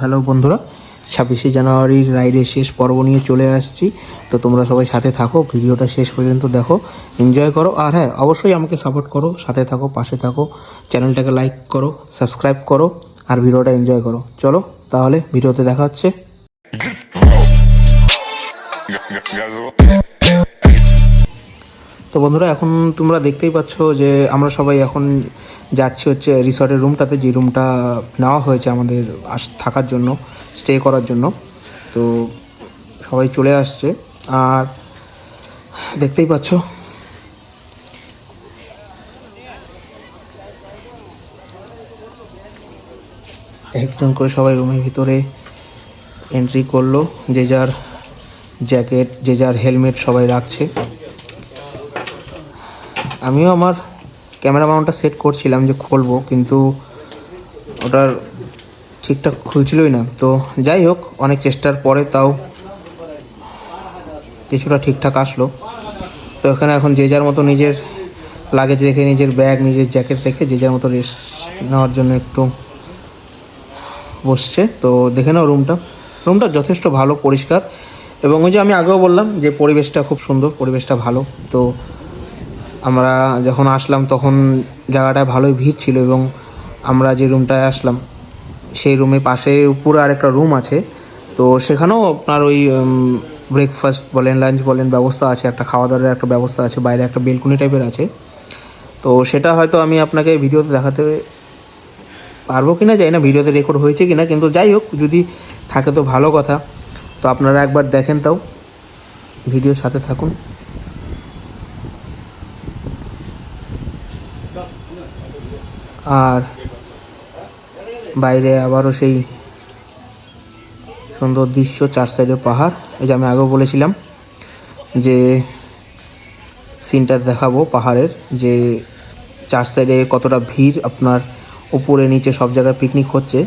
Hello বন্ধুরা, 26শে জানুয়ারির রাইডের শেষ পর্ব নিয়ে চলে আসছি। তো তোমরা সবাই সাথে থাকো, ভিডিওটা শেষ পর্যন্ত দেখো, এনজয় করো। আর হ্যাঁ, অবশ্যই আমাকে সাপোর্ট করো, সাথে থাকো, পাশে থাকো, চ্যানেলটাকে লাইক করো, সাবস্ক্রাইব করো আর ভিডিওটা এনজয় করো। চলো তাহলে ভিডিওতে দেখা হচ্ছে। তো বন্ধুরা, এখন তোমরা দেখতেই পাচ্ছ যে আমরা সবাই এখন যাচ্ছি হচ্ছে রিসর্টের রুমটাতে, যে রুমটা নেওয়া হয়েছে আমাদের থাকার জন্য, স্টে করার জন্য। তো সবাই চলে আসছে আর দেখতেই পাচ্ছ একজন করে সবাই রুমের ভিতরে এন্ট্রি করলো। যে যার জ্যাকেট, যে যার হেলমেট সবাই রাখছে। আমিও আমার ক্যামেরা মাউন্টটা সেট করছিলাম যে খুলবো, কিন্তু ওটার ঠিকঠাক খুলছিলই না। তো যাই হোক, অনেক চেষ্টার পরে তাও কিছুটা ঠিকঠাক আসলো। তো এখানে এখন যে যার মতো নিজের লাগেজ রেখে, নিজের ব্যাগ, নিজের জ্যাকেট রেখে যে যার মতো রেস্ট নেওয়ার জন্য একটু বসছে। তো দেখে নাও রুমটা যথেষ্ট ভালো, পরিষ্কার, এবং ওই যে আমি আগেও বললাম যে পরিবেশটা খুব সুন্দর, পরিবেশটা ভালো। তো আমরা যখন আসলাম তখন জায়গাটায় ভালোই ভিড় ছিল, এবং আমরা যে রুমটায় আসলাম সেই রুমের পাশে উপরে আরেকটা রুম আছে। তো সেখানেও আপনার ওই ব্রেকফাস্ট বলেন, লাঞ্চ বলেন, ব্যবস্থা আছে, একটা খাওয়া দাওয়ার একটা ব্যবস্থা আছে, বাইরে একটা বেলকুনি টাইপের আছে। তো সেটা হয়তো আমি আপনাকে ভিডিওতে দেখাতে পারবো কি না জানি না, ভিডিওতে রেকর্ড হয়েছে কি না, কিন্তু যাই হোক, যদি থাকে তো ভালো কথা। তো আপনারা একবার দেখেন, তাও ভিডিওর সাথে থাকুন। আর বাইরে আবারও সেই সুন্দর দৃশ্য, চার সাইডে পাহাড়। এই যে আমি আগেও বলেছিলাম যে সিনটা দেখাবো পাহাড়ের, যে চার সাইডে কতটা ভিড়, আপনার উপরে নিচে সব জায়গায় পিকনিক হচ্ছে।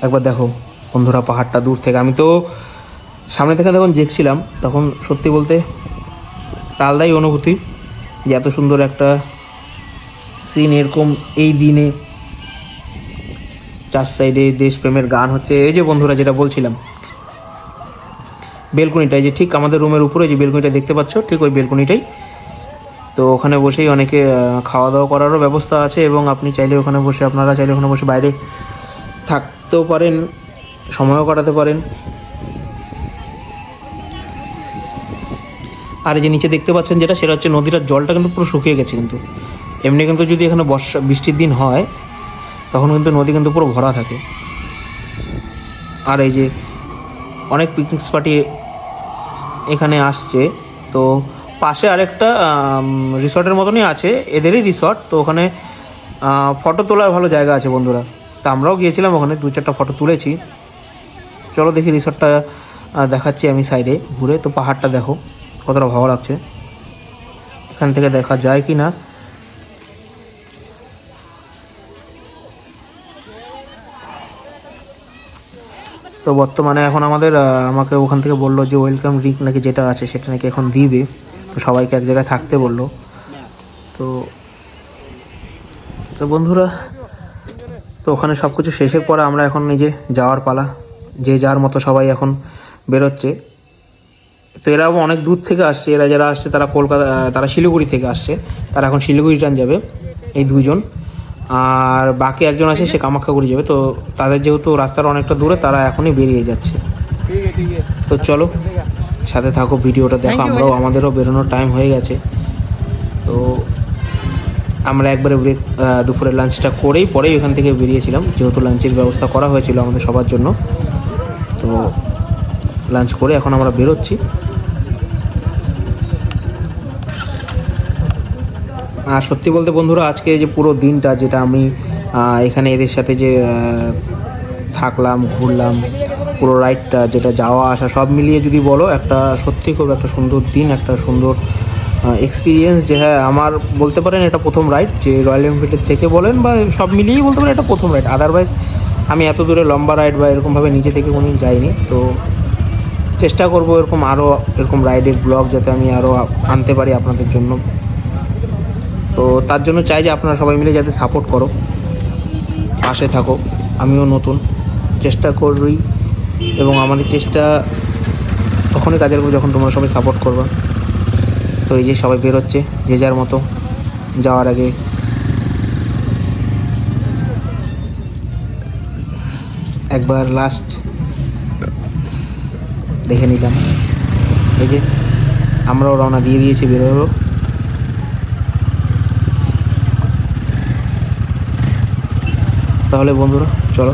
একবার দেখো বন্ধুরা পাহাড়টা দূর থেকে। আমি তো সামনে থেকে যখন দেখছিলাম তখন সত্যি বলতে আলাদাই অনুভূতি, যে এত সুন্দর একটা সিন এরকম এই দিনে চার সাইডে দেশপ্রেমের গান হচ্ছে। এই যে বন্ধুরা যেটা বলছিলাম, বেলকনিটাই, যে ঠিক আমাদের রুমের উপরে যে বেলকনিটা দেখতে পাচ্ছ, ঠিক ওই বেলকনিটাই। তো ওখানে বসেই অনেকে খাওয়া দাওয়া করারও ব্যবস্থা আছে, এবং আপনি চাইলে ওখানে বসে, আপনারা চাইলে ওখানে বসে বাইরে থাকতেও পারেন, সময়ও কাটাতে পারেন। আর এই যে নিচে দেখতে পাচ্ছেন যেটা, সেটা হচ্ছে নদীটার জলটা কিন্তু পুরো শুকিয়ে গেছে। কিন্তু এমনি কিন্তু যদি এখানে বৃষ্টির দিন হয় তখন কিন্তু নদী কিন্তু পুরো ভরা থাকে। আর এই যে অনেক পিকনিক স্পটে এখানে আসছে। তো পাশে আরেকটা রিসর্টের মতনই আছে, এদেরই রিসর্ট। তো ওখানে ফটো তোলার ভালো জায়গা আছে বন্ধুরা। তা আমরাও গিয়েছিলাম ওখানে, 2-4টা ফটো তুলেছি। চলো দেখি রিসর্টটা দেখাচ্ছি আমি সাইডে ঘুরে। তো পাহাড়টা দেখো কতটা ভালো লাগছে, এখান থেকে দেখা যায় কি না। তো বর্তমানে এখন আমাকে ওখান থেকে বললো যে ওয়েলকাম ড্রিঙ্ক নাকি যেটা আছে সেটা নাকি এখন দিবে। তো সবাইকে এক জায়গায় থাকতে বললো। তো তো বন্ধুরা, তো ওখানে সব কিছু শেষের পরে আমরা এখন নিজে যাওয়ার পালা। যে যার মতো সবাই এখন বেরোচ্ছে। তো এরাও অনেক দূর থেকে আসছে, এরা যারা আসছে তারা কলকাতা, তারা শিলিগুড়ি থেকে আসছে, তারা এখন শিলিগুড়ি রিটার্ন যাবে, এই দুজন। আর বাকি একজন আছে, সে কামাখ্যাগুড়ি যাবে। তো তাদের যেহেতু রাস্তাটা অনেকটা দূরে, তারা এখনই বেরিয়ে যাচ্ছে। তো চলো সাথে থাকো, ভিডিওটা দেখো। আমাদেরও বেরোনোর টাইম হয়ে গেছে। তো আমরা একবারে দুপুরের লাঞ্চটা করেই পরেই ওখান থেকে বেরিয়েছিলাম, যেহেতু লাঞ্চের ব্যবস্থা করা হয়েছিল আমাদের সবার জন্য। তো লাঞ্চ করে এখন আমরা বেরোচ্ছি। আর সত্যি বলতে বন্ধুরা, আজকে যে পুরো দিনটা যেটা আমি এখানে এদের সাথে যে থাকলাম, ঘুরলাম, পুরো রাইডটা যেটা যাওয়া আসা সব মিলিয়ে যদি বলো, একটা সত্যি খুব একটা সুন্দর দিন, একটা সুন্দর এক্সপিরিয়েন্স। যে হ্যাঁ, আমার বলতে পারেন এটা প্রথম রাইড, যে রয়্যাল এনফিল্ডের থেকে বলেন বা সব মিলিয়েই বলতে পারেন এটা প্রথম রাইড। আদারওয়াইজ আমি এত দূরে লম্বা রাইড বা এরকমভাবে নিজে থেকে কোনোদিন যাইনি। তো চেষ্টা করবো এরকম রাইডের ব্লগ যাতে আমি আরও আনতে পারি আপনাদের জন্য। তো তার জন্য চাই যে আপনারা সবাই মিলে যাতে সাপোর্ট করো, পাশে থাকো। আমিও নতুন, চেষ্টা করি, এবং আমাদের চেষ্টা তখনই কাজের উপর যখন তোমরা সবাই সাপোর্ট করবা। তো এই যে সবাই বেরোচ্ছে যে যার মতো। যাওয়ার আগে একবার লাস্ট দেখে নিলাম। এই যে আমরাও রওনা দিয়ে দিয়েছি, বেরোবো। তাহলে বন্ধুরা চলো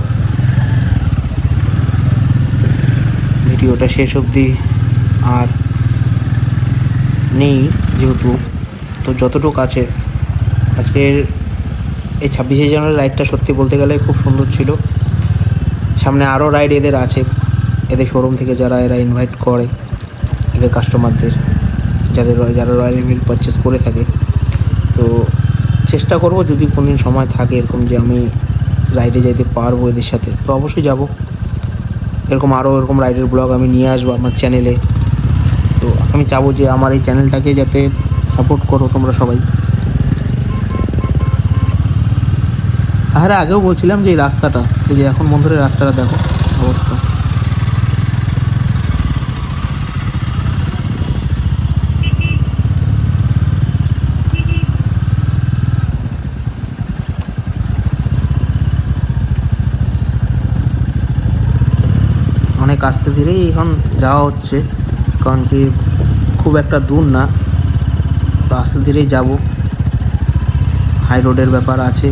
ভিডিওটা শেষ অবধি আর নেই যেহেতু, তো যতটুকু আছে আজকের এই 26শে জানুয়ারি রাইডটা সত্যি বলতে গেলে খুব সুন্দর ছিল। সামনে আরও রাইড এদের আছে, এদের শোরুম থেকে যারা এরা ইনভাইট করে এদের কাস্টমারদের, যারা রয়্যাল এনফিল্ড পারচেস করে থাকে। তো চেষ্টা করব যদি কোনো দিন সময় থাকে এরকম যে আমি রাইডে যেতে পারবো এদের সাথে, তো অবশ্যই যাব। এরকম আরও এরকম রাইডের ব্লগ আমি নিয়ে আসবো আমার চ্যানেলে। তো আমি চাবো যে আমার এই চ্যানেলটাকে যাতে সাপোর্ট করো তোমরা সবাই। আর আগেও বলছিলাম যে এই রাস্তাটা, এই যে এখন বন্ধুরা রাস্তাটা দেখো অবস্থা। অনেক আস্তে ধীরেই এখন যাওয়া হচ্ছে, কারণ কি খুব একটা দূর না, তো আস্তে ধীরেই যাব। হাই রোডের ব্যাপার আছে,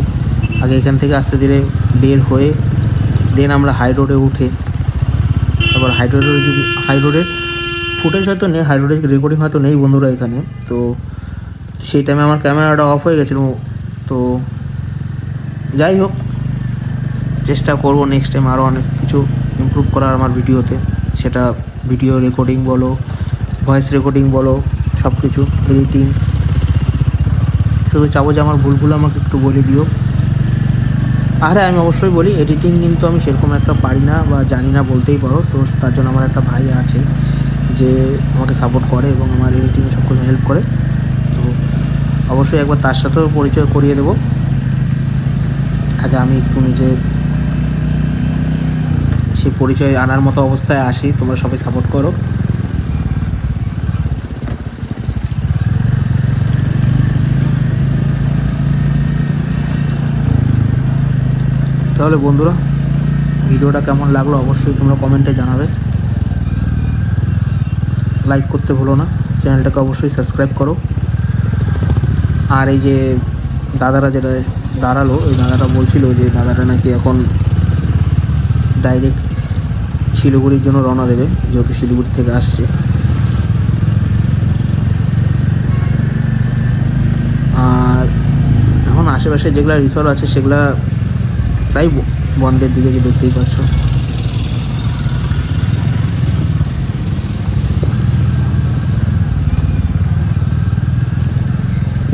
আগে এখান থেকে আস্তে ধীরে বের হয়ে দেন আমরা হাই রোডে উঠে তারপর হাই রোডের ফুটেজ হয়তো নেই, হাই রোডের রেকর্ডিং হয়তো নেই বন্ধুরা এখানে। তো সেই টাইমে আমার ক্যামেরাটা অফ হয়ে গেছিলো। তো যাই হোক, চেষ্টা করব নেক্সট টাইম আরও অনেক কিছু ইমপ্রুভ করার আমার ভিডিওতে, সেটা ভিডিও রেকর্ডিং বলো, ভয়েস রেকর্ডিং বলো, সব কিছু এডিটিং। শুধু চাবো যে আমার ভুলগুলো আমাকে একটু বলে দিও। আর আমি অবশ্যই বলি, এডিটিং কিন্তু আমি সেরকম একটা পারি না বা জানি না বলতেই পারো। তো তার জন্য আমার একটা ভাই আছে যে আমাকে সাপোর্ট করে এবং আমার এডিটিংয়ে সব কিছু হেল্প করে। তো অবশ্যই একবার তার সাথেও পরিচয় করিয়ে দেবো। আগে আমি একটু নিজে সেই পরিচয় আনার মতো অবস্থায় আসি, তোমরা সবাই সাপোর্ট করো। তাহলে বন্ধুরা ভিডিওটা কেমন লাগলো অবশ্যই তোমরা কমেন্টে জানাবে। লাইক করতে ভুলো না, চ্যানেলটাকে অবশ্যই সাবস্ক্রাইব করো। আর এই যে দাদারা যেটা দাঁড়ালো, এই দাদাটা বলছিল যে দাদাটা নাকি এখন ডাইরেক্ট শিলিগুড়ির জন্য রওনা দেবে, যেহেতু শিলিগুড়ি থেকে আসছে। আর এখন আশেপাশে যেগুলো রিসর্ট আছে সেগুলা প্রায় বন্ধের দিকে, যে দেখতেই পাচ্ছ।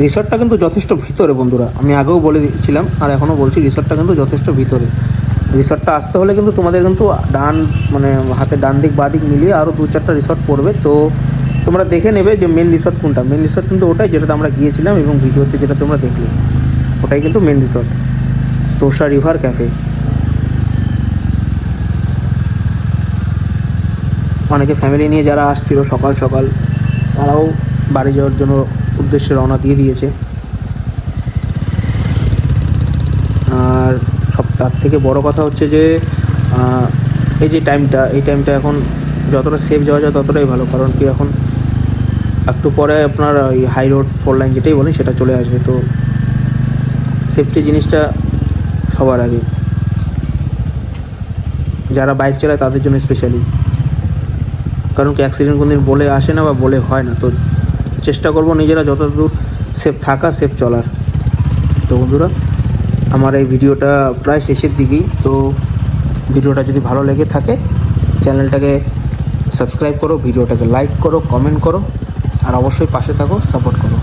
রিসর্টটা কিন্তু যথেষ্ট ভিতরে বন্ধুরা, আমি আগেও বলে দিয়েছিলাম আর এখনও বলছি, রিসর্টটা কিন্তু যথেষ্ট ভিতরে। রিসর্টটা আসতে হলে কিন্তু তোমাদের কিন্তু হাতে ডান দিক বাঁ দিক মিলিয়ে আরও 2-4টা রিসর্ট পড়বে। তো তোমরা দেখে নেবে যে মেন রিসর্ট কোনটা। মেন রিসর্ট কিন্তু ওটাই যেটাতে আমরা গিয়েছিলাম এবং ভিডিওতে যেটা তোমরা দেখলে ওটাই কিন্তু মেন রিসর্ট, তোষা রিভার ক্যাফে। অনেকে ফ্যামিলি নিয়ে যারা আসছিল সকাল সকাল, তারাও বাড়ি যাওয়ার জন্য উদ্দেশ্যে রওনা দিয়ে দিয়েছে। আর তার থেকে বড় কথা হচ্ছে যে এই টাইমটা এখন যতটা সেফ যাওয়া যায় ততটাই ভালো। কারণ কি এখন একটু পরে আপনার ওই হাই রোড 4 লাইন যেটাই বলেন সেটা চলে আসবে। তো সেফটি জিনিসটা সবার আগে, যারা বাইক চালায় তাদের জন্য স্পেশালি। কারণ কি অ্যাক্সিডেন্ট কোনোদিন বলে আসে না বা বলে হয় না। তো চেষ্টা করবো নিজেরা যতদূর সেফ থাকা, সেফ চলার। তো বন্ধুরা আমার এই ভিডিওটা প্রায় শেষের দিকেই। তো ভিডিওটা যদি ভালো লেগে থাকে চ্যানেলটাকে সাবস্ক্রাইব করো, ভিডিওটাকে লাইক করো, কমেন্ট করো, আর অবশ্যই পাশে থাকো, সাপোর্ট করো।